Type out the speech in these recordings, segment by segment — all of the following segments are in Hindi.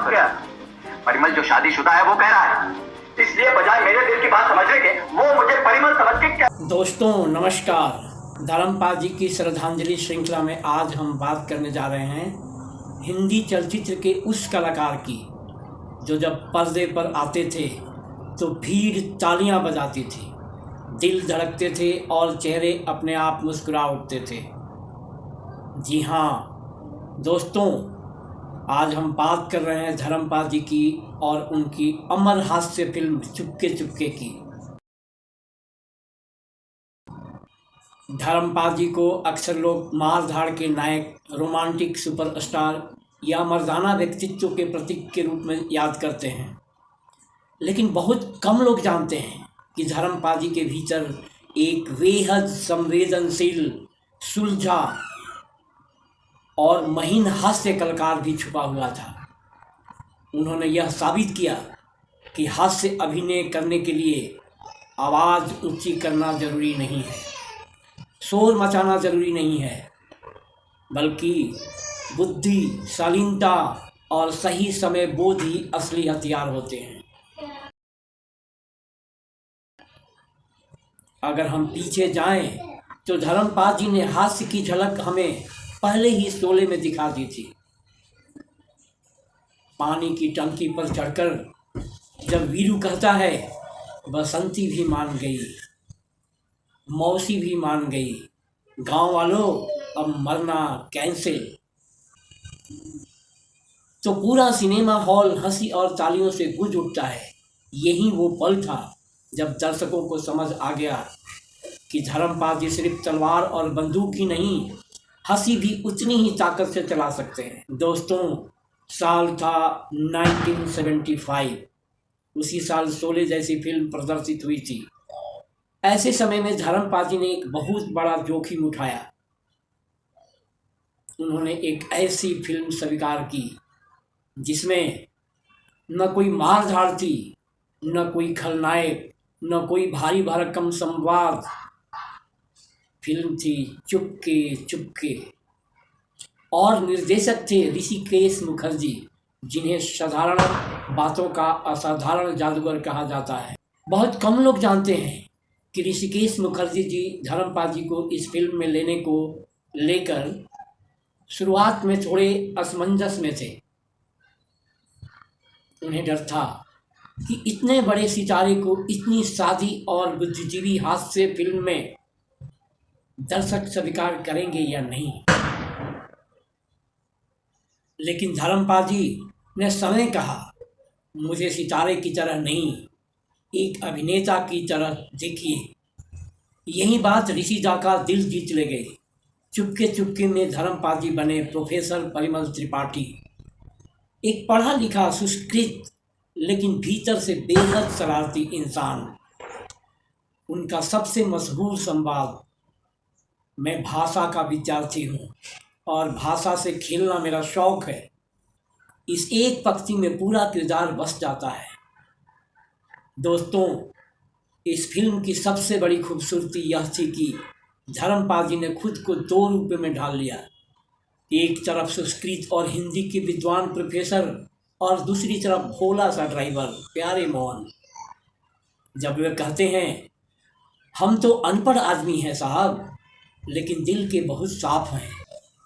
क्या? परिमल जो शादीशुदा है वो कह रहा है, इसलिए बजाय मेरे दिल की बात समझने के वो मुझे परिमल समझ के क्या। दोस्तों नमस्कार। धर्मपाल जी की श्रद्धांजलि श्रृंखला में आज हम बात करने जा रहे हैं हिंदी चलचित्र के उस कलाकार की जो जब पर्दे पर आते थे तो भीड़ तालियां बजाती थी, दिल धड़कते थे और चेहरे अपने आप मुस्कुरा उठते थे। जी हाँ दोस्तों, आज हम बात कर रहे हैं धर्मपाल जी की और उनकी अमर हास्य फिल्म चुपके चुपके की। धर्मपाल जी को अक्सर लोग मार धाड़ के नायक, रोमांटिक सुपरस्टार या मर्दाना व्यक्तित्व के प्रतीक के रूप में याद करते हैं, लेकिन बहुत कम लोग जानते हैं कि धर्मपाल जी के भीतर एक बेहद संवेदनशील, सुलझा और महीन हास्य कलाकार भी छुपा हुआ था। उन्होंने यह साबित किया कि हास्य अभिनय करने के लिए आवाज़ ऊंची करना जरूरी नहीं है, शोर मचाना जरूरी नहीं है, बल्कि बुद्धि, शालीनता और सही समय बोध ही असली हथियार होते हैं। अगर हम पीछे जाएं तो धर्मपाल जी ने हास्य की झलक हमें पहले ही शोले में दिखा दी थी। पानी की टंकी पर चढ़कर जब वीरू कहता है बसंती भी मान गई, मौसी भी मान गई, गांव वालों अब मरना कैंसिल, तो पूरा सिनेमा हॉल हंसी और तालियों से गूंज उठता है। यही वो पल था जब दर्शकों को समझ आ गया कि धर्मपाल जी सिर्फ तलवार और बंदूक ही नहीं, हंसी भी उतनी ही ताकत से चला सकते हैं। दोस्तों, साल था 1975। उसी साल शोले जैसी फिल्म प्रदर्शित हुई थी। ऐसे समय में धर्मपाल जी ने एक बहुत बड़ा जोखिम उठाया। उन्होंने एक ऐसी फिल्म स्वीकार की जिसमें न कोई मार धाड़ थी, न कोई खलनायक, न कोई भारी भरकम संवाद। फिल्म थी चुपके चुपके और निर्देशक थे ऋषिकेश मुखर्जी, जिन्हें साधारण बातों का असाधारण जादूगर कहा जाता है। बहुत कम लोग जानते हैं कि ऋषिकेश मुखर्जी जी धर्मपाल जी को इस फिल्म में लेने को लेकर शुरुआत में थोड़े असमंजस में थे। उन्हें डर था कि इतने बड़े सितारे को इतनी सादी और बुद्धिजीवी हास्य फिल्म में दर्शक स्वीकार करेंगे या नहीं। लेकिन धर्मपाल जी ने समय कहा, मुझे सितारे की तरह नहीं, एक अभिनेता की तरह देखिए। यही बात ऋषिदा का दिल जीत ले गई। चुपके चुपके में धर्मपाल जी बने प्रोफेसर परिमल त्रिपाठी, एक पढ़ा लिखा, सुशिक्षित लेकिन भीतर से बेहद शरारती इंसान। उनका सबसे मशहूर संवाद, मैं भाषा का विद्यार्थी हूँ और भाषा से खेलना मेरा शौक है, इस एक पंक्ति में पूरा किरदार बस जाता है। दोस्तों, इस फिल्म की सबसे बड़ी खूबसूरती यह थी कि धर्मपाल जी ने खुद को दो रूप में ढाल लिया। एक तरफ संस्कृत और हिंदी के विद्वान प्रोफेसर और दूसरी तरफ भोला सा ड्राइवर प्यारे मोहन। जब वे कहते हैं हम तो अनपढ़ आदमी हैं साहब, लेकिन दिल के बहुत साफ हैं,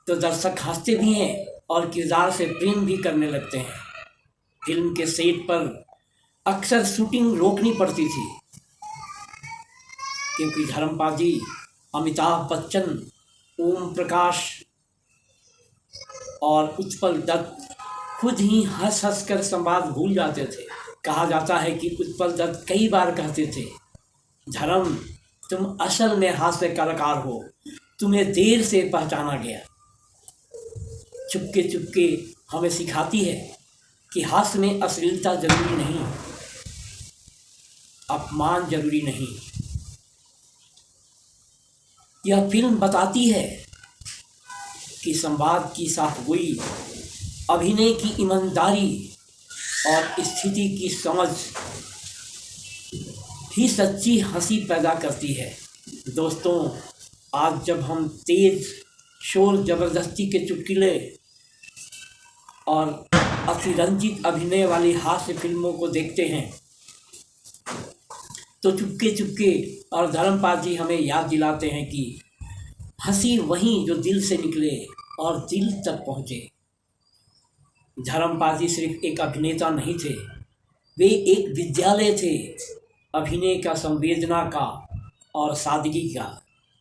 तो दर्शक हंसते भी हैं और किरदार से प्रेम भी करने लगते हैं। फिल्म के सेट पर अक्सर शूटिंग रोकनी पड़ती थी क्योंकि धर्मपाल जी अमिताभ बच्चन, ओम प्रकाश और उत्पल दत्त खुद ही हंस हंस कर संवाद भूल जाते थे। कहा जाता है कि उत्पल दत्त कई बार कहते थे, धर्म तुम असल में हास्य कलाकार हो, तुम्हें देर से पहचाना गया। चुपके चुपके हमें सिखाती है कि हास्य में अश्लीलता जरूरी नहीं, अपमान जरूरी नहीं। यह फिल्म बताती है कि संवाद की साफगोई, अभिनय की ईमानदारी और स्थिति की समझ ही सच्ची हंसी पैदा करती है। दोस्तों, आज जब हम तेज शोर, जबरदस्ती के चुटकुले और अतिरंजित अभिनय वाली हास्य फिल्मों को देखते हैं तो चुपके चुपके और धर्मपाल जी हमें याद दिलाते हैं कि हंसी वहीं जो दिल से निकले और दिल तक पहुँचे। धर्मपाल जी सिर्फ एक अभिनेता नहीं थे, वे एक विद्यालय थे अभिनय का, संवेदना का और सादगी का।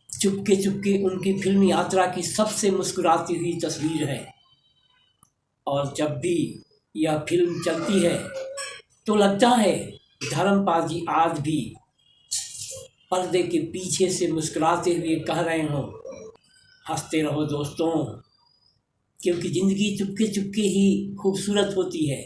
चुपके चुपके उनकी फिल्म यात्रा की सबसे मुस्कुराती हुई तस्वीर है और जब भी यह फिल्म चलती है तो लगता है धर्मपाल जी आज भी पर्दे के पीछे से मुस्कुराते हुए कह रहे हों, हंसते रहो दोस्तों, क्योंकि ज़िंदगी चुपके चुपके ही खूबसूरत होती है।